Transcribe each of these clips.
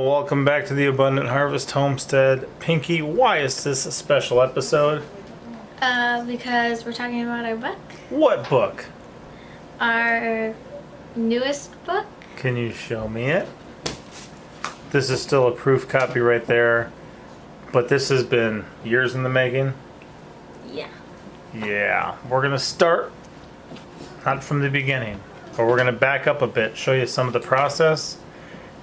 Well, welcome back to the Abundant Harvest Homestead. Pinky, why is this a special episode? Because we're talking about our book. What book? Our newest book. Can you show me it? This is still a proof copy right there, but this has been years in the making. Yeah. Yeah, we're gonna start not from the beginning, but we're gonna back up a bit, show you some of the process,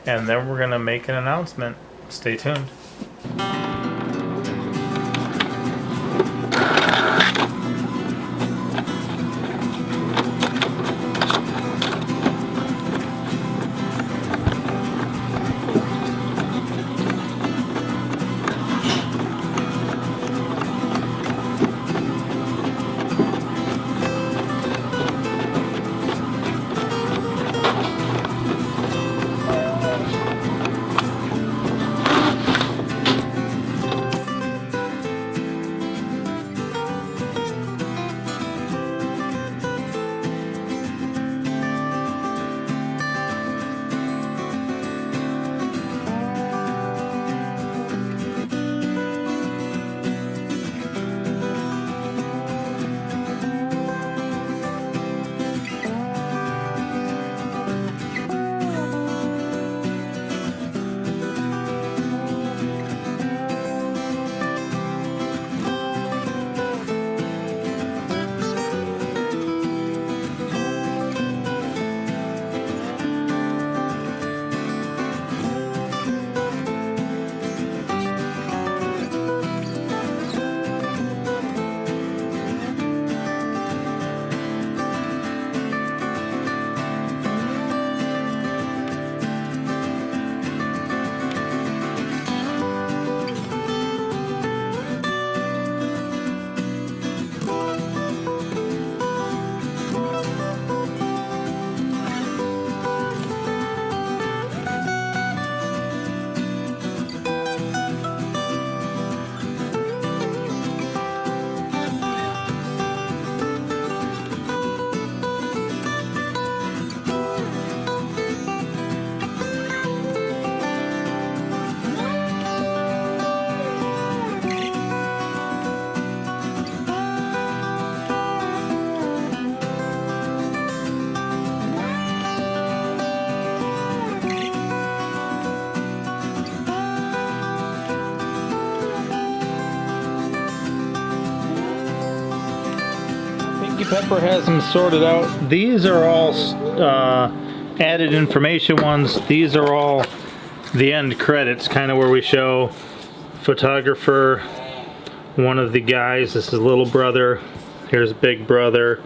and then we're gonna make an announcement. Stay tuned. Pinkie-Pepper has them sorted out. These are all added information ones. These are all the end credits, kind of where we show photographer, one of the guys. This is little brother. Here's big brother.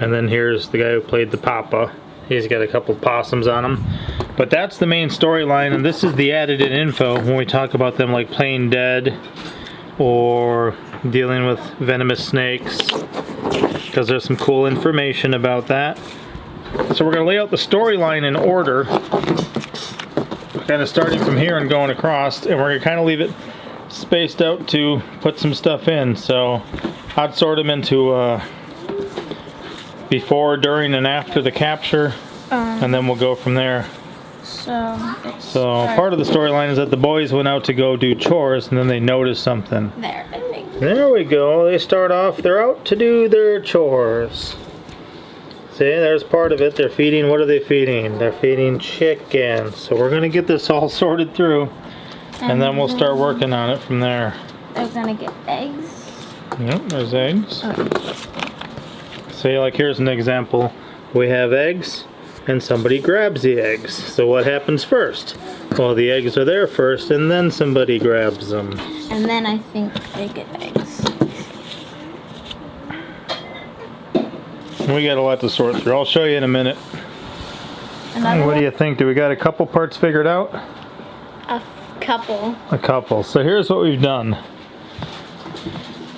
And then here's the guy who played the papa. He's got a couple possums on him. But that's the main storyline, and this is the added in info when we talk about them, like playing dead or dealing with venomous snakes, because there's some cool information about that. So we're going to lay out the storyline in order, kind of starting from here and going across, and we're going to kind of leave it spaced out to put some stuff in. So I'd sort them into before, during, and after the capture, and then we'll go from there. So part of the storyline is that the boys went out to go do chores, and then they noticed something. There we go. They start off, they're out to do their chores. See, there's part of it. They're feeding, what are they feeding? They're feeding chickens. So we're going to get this all sorted through, and then we'll start working on it from there. They're going to get eggs. Yep, there's eggs. Okay. See, like here's an example. We have eggs, and somebody grabs the eggs. So what happens first? Well, the eggs are there first, and then somebody grabs them. And then I think they get eggs. We got a lot to sort through. I'll show you in a minute. What do you think? Do we got a couple parts figured out? A couple. A couple. So here's what we've done.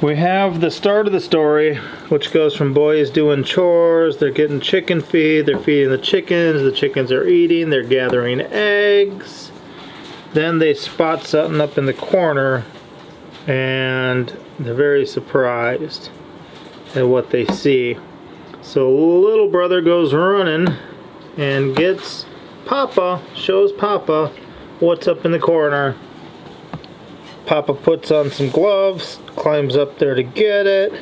We have the start of the story, which goes from boys doing chores, they're getting chicken feed, they're feeding the chickens are eating, they're gathering eggs. Then they spot something up in the corner, and they're very surprised at what they see. So little brother goes running and gets Papa, shows Papa what's up in the corner. Papa puts on some gloves, climbs up there to get it,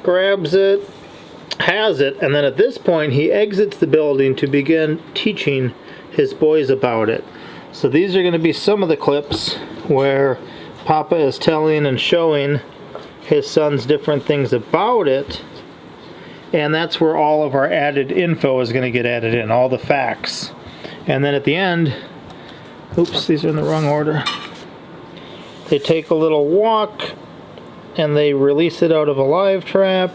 grabs it, has it, and then at this point he exits the building to begin teaching his boys about it. So these are going to be some of the clips where Papa is telling and showing his sons different things about it, and that's where all of our added info is going to get added in, all the facts. And then at the end, oops, these are in the wrong order. They take a little walk and they release it out of a live trap.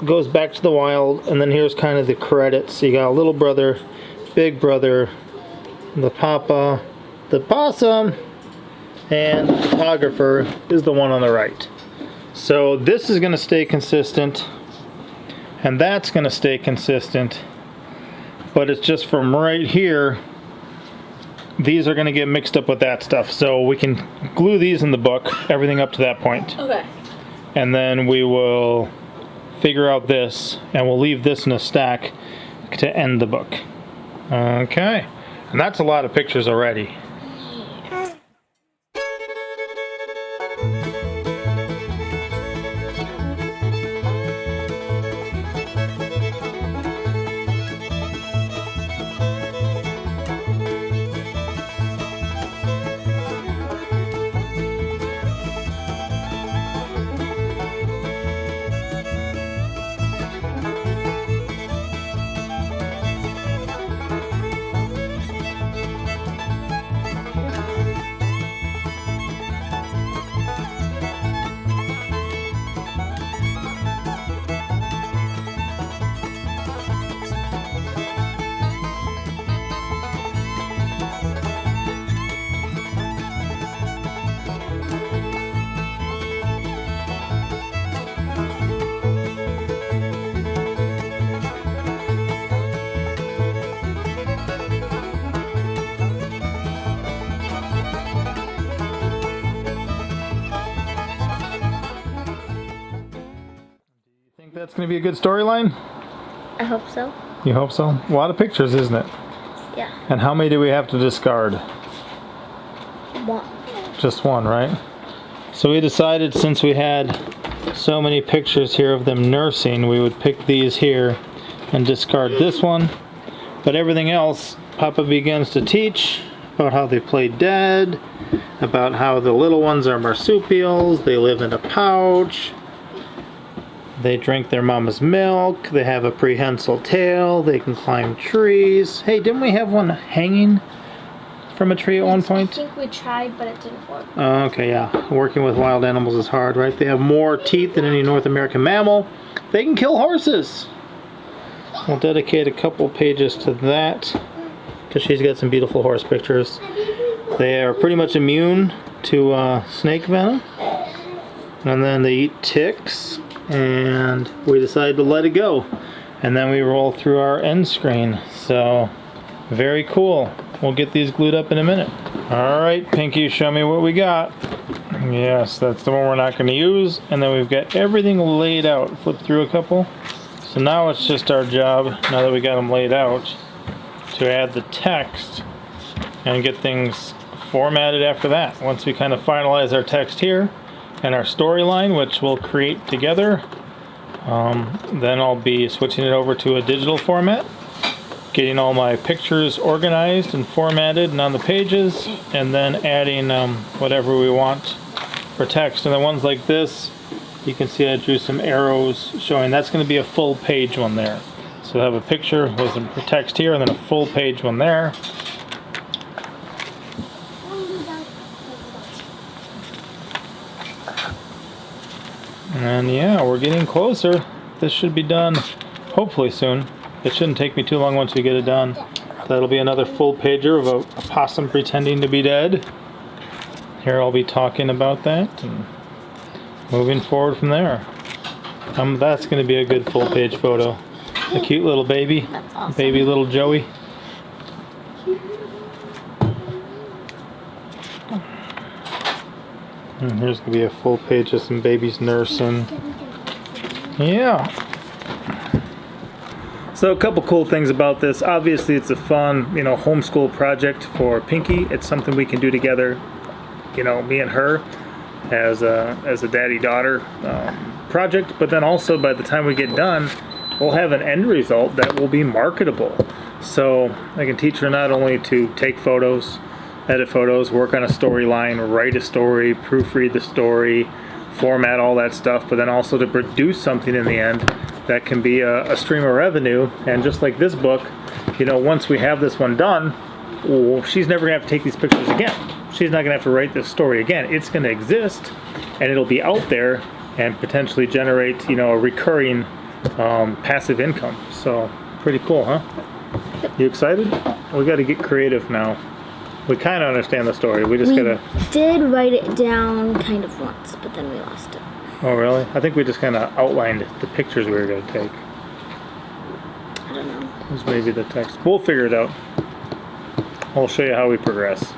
Goes back to the wild, and then here's kind of the credits. You got a little brother, big brother, the papa, the possum, and the photographer is the one on the right. So this is going to stay consistent, and that's going to stay consistent, but it's just from right here. These are going to get mixed up with that stuff, so we can glue these in the book, everything up to that point. Okay. And then we will figure out this, and we'll leave this in a stack to end the book. Okay, and that's a lot of pictures already. That's going to be a good storyline? I hope so. You hope so? A lot of pictures, isn't it? Yeah. And how many do we have to discard? One. Just one, right? So we decided, since we had so many pictures here of them nursing, we would pick these here and discard this one. But everything else, Papa begins to teach about how they play dead, about how the little ones are marsupials, they live in a pouch, they drink their mama's milk, they have a prehensile tail, they can climb trees. Hey, didn't we have one hanging from a tree at one point? I think we tried, but it didn't work. Oh, okay, yeah. Working with wild animals is hard, right? They have more teeth than any North American mammal. They can kill horses. We'll dedicate a couple pages to that, because she's got some beautiful horse pictures. They are pretty much immune to snake venom. And then they eat ticks. And we decided to let it go, and then we roll through our end screen. So very cool. We'll get these glued up in a minute. All right, Pinky, show me what we got. Yes, that's the one we're not going to use. And then we've got everything laid out. Flip through a couple. So now it's just our job, now that we got them laid out, to add the text and get things formatted after that. Once we kind of finalize our text here and our storyline, which we'll create together, then I'll be switching it over to a digital format, getting all my pictures organized and formatted and on the pages, and then adding whatever we want for text. And the ones like this, you can see I drew some arrows showing that's going to be a full page one there. So I have a picture with some text here and then a full page one there. And yeah, we're getting closer. This should be done hopefully soon. It shouldn't take me too long once we get it done. That'll be another full pager of a possum pretending to be dead. Here I'll be talking about that and moving forward from there. That's going to be a good full page photo. A cute little baby. That's awesome. Baby little Joey. And here's going to be a full page of some babies nursing. Yeah. So a couple cool things about this. Obviously, it's a fun, homeschool project for Pinkie. It's something we can do together, me and her, as a daddy-daughter project. But then also, by the time we get done, we'll have an end result that will be marketable. So I can teach her not only to take photos, edit photos, work on a storyline, write a story, proofread the story, format all that stuff, but then also to produce something in the end that can be a stream of revenue. And just like this book, once we have this one done, she's never gonna have to take these pictures again. She's not gonna have to write this story again. It's gonna exist, and it'll be out there and potentially generate, a recurring passive income. So pretty cool, huh? You excited? We got to get creative now. We kind of understand the story. We did write it down kind of once, but then we lost it. Oh, really? I think we just kind of outlined the pictures we were going to take. I don't know. It was maybe the text. We'll figure it out. I'll show you how we progress.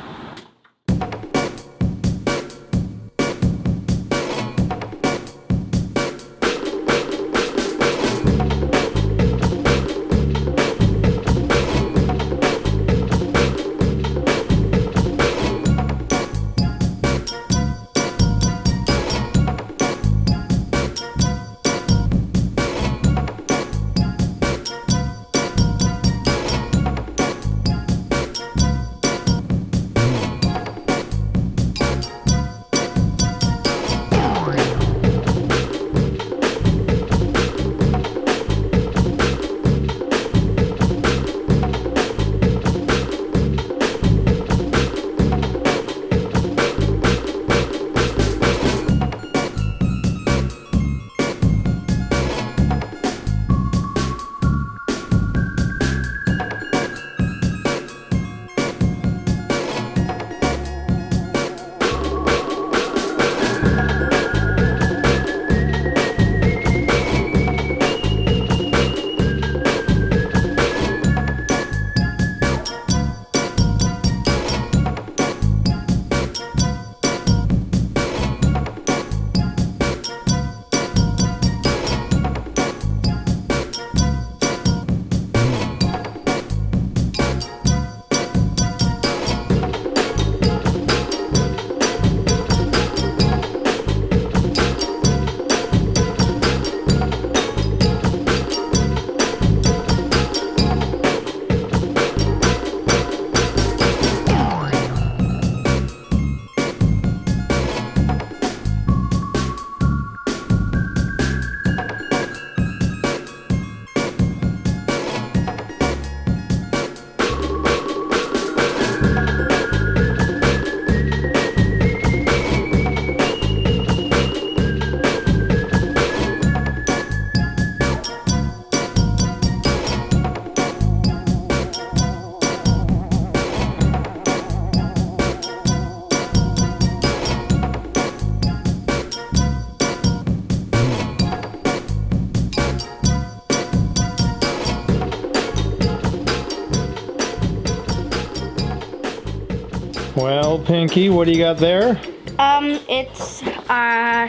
Well, Pinkie, what do you got there? It's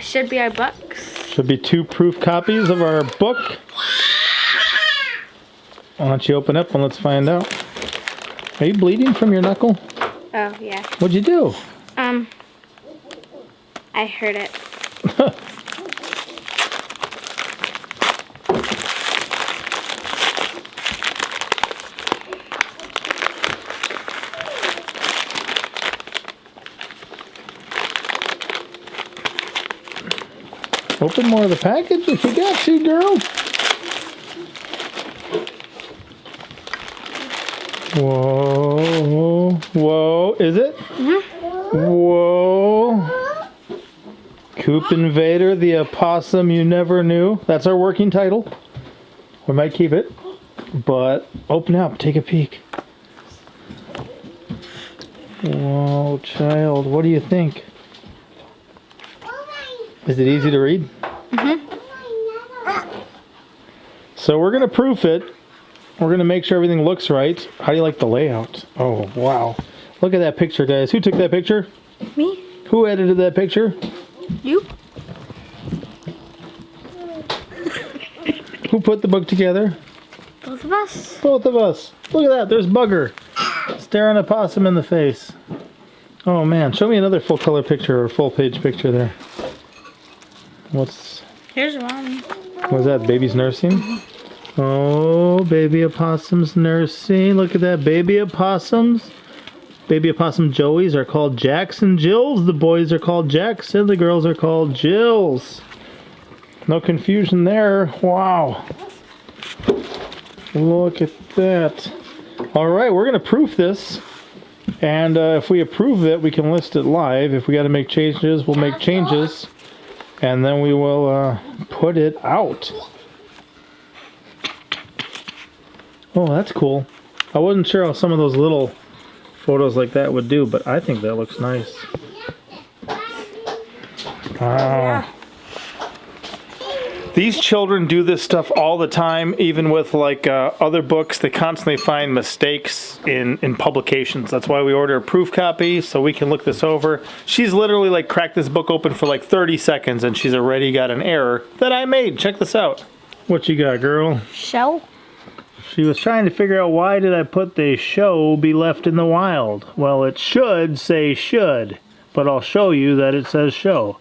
should be our books. Should be 2 proof copies of our book. Why don't you open up and let's find out. Are you bleeding from your knuckle? Oh, yeah. What'd you do? I hurt it. Open more of the package if you got to, girl. Whoa. Whoa. Is it? Mm-hmm. Whoa. Coop Invader, the Opossum You Never Knew. That's our working title. We might keep it. But open up. Take a peek. Whoa, child. What do you think? Is it easy to read? Mm-hmm. So we're going to proof it. We're going to make sure everything looks right. How do you like the layout? Oh, wow. Look at that picture, guys. Who took that picture? Me. Who edited that picture? You. Who put the book together? Both Both of us? Both of us. Look at that. There's Bugger staring a possum in the face. Oh man, show me another full color picture or full page picture there. Here's one. What's that? Baby's nursing? Oh, baby opossum's nursing. Look at that. Baby opossums. Baby opossum Joeys are called Jacks and Jills. The boys are called Jacks and the girls are called Jills. No confusion there. Wow. Look at that. All right, we're going to proof this. And if we approve it, we can list it live. If we got to make changes, we'll make changes. And then we will put it out. Oh, that's cool. I wasn't sure how some of those little photos like that would do, but I think that looks nice. Wow. These children do this stuff all the time, even with like other books. They constantly find mistakes in publications. That's why we order a proof copy so we can look this over. She's literally like cracked this book open for like 30 seconds and she's already got an error that I made. Check this out. What you got, girl? Show. She was trying to figure out why did I put the show be left in the wild. Well, it should say should, but I'll show you that it says show.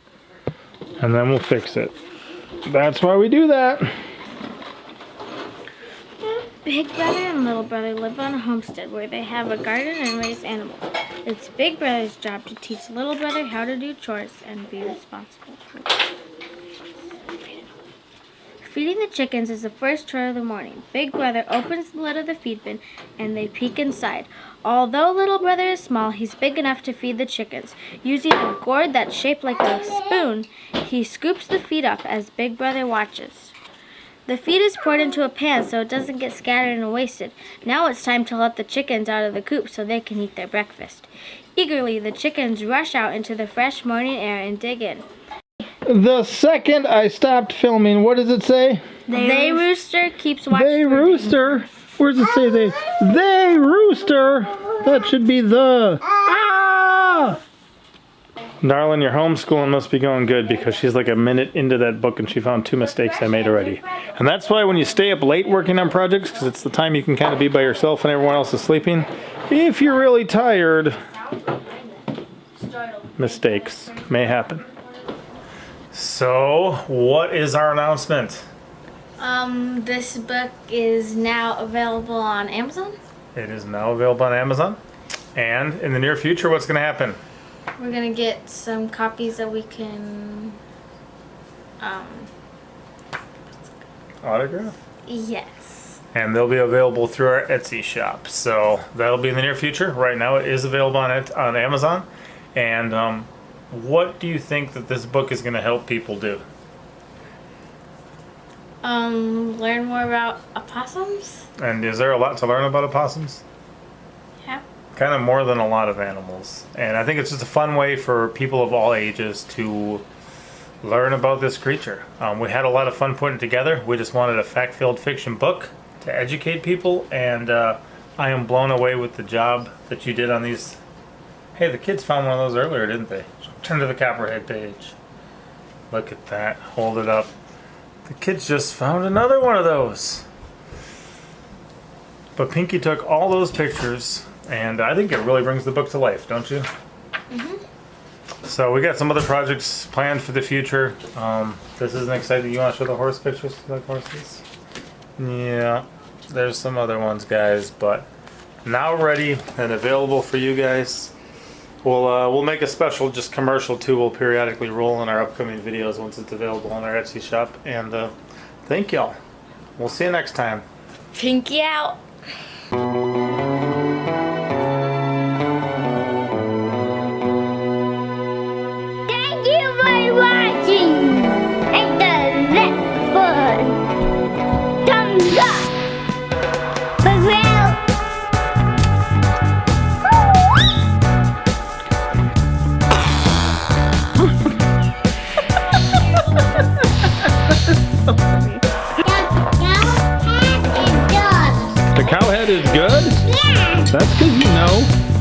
And then we'll fix it. That's why we do that. Big brother and little brother live on a homestead where they have a garden and raise animals. It's Big Brother's job to teach little brother how to do chores and be responsible for it. Feeding the chickens is the first chore of the morning. Big Brother opens the lid of the feed bin and they peek inside. Although little brother is small, he's big enough to feed the chickens. Using a gourd that's shaped like a spoon, he scoops the feed up as Big Brother watches. The feed is poured into a pan so it doesn't get scattered and wasted. Now it's time to let the chickens out of the coop so they can eat their breakfast. Eagerly, the chickens rush out into the fresh morning air and dig in. The second I stopped filming, what does it say? They rooster keeps watch. They rooster. Where does it say they? They rooster. That should be the. Ah! Darling, your homeschooling must be going good because she's like a minute into that book and she found 2 mistakes I made already. And that's why when you stay up late working on projects, because it's the time you can kind of be by yourself and everyone else is sleeping, if you're really tired, mistakes may happen. So, what is our announcement? This book is now available on Amazon. It is now available on Amazon. And in the near future, what's going to happen? We're going to get some copies that we can, Autograph? yes. And they'll be available through our Etsy shop. So, that'll be in the near future. Right now, it is available on Amazon. And, what do you think that this book is going to help people do? Learn more about opossums. And is there a lot to learn about opossums? Yeah. Kind of more than a lot of animals. And I think it's just a fun way for people of all ages to learn about this creature. We had a lot of fun putting it together. We just wanted a fact-filled fiction book to educate people. And I am blown away with the job that you did on these. Hey, the kids found one of those earlier, didn't they? Turn to the Copperhead page. Look at that. Hold it up. The kids just found another one of those. But Pinkie took all those pictures, and I think it really brings the book to life, don't you? Mm-hmm. So we got some other projects planned for the future. This isn't exciting. You want to show the horse pictures? You like horses? Yeah. There's some other ones, guys, but now ready and available for you guys. We'll make a special just commercial too. We'll periodically roll in our upcoming videos once it's available on our Etsy shop. And thank y'all. We'll see you next time. Pinkie out. Thank you for watching. And the left button. Thumbs up. But well. The cow head is good? Yeah. That's because you know.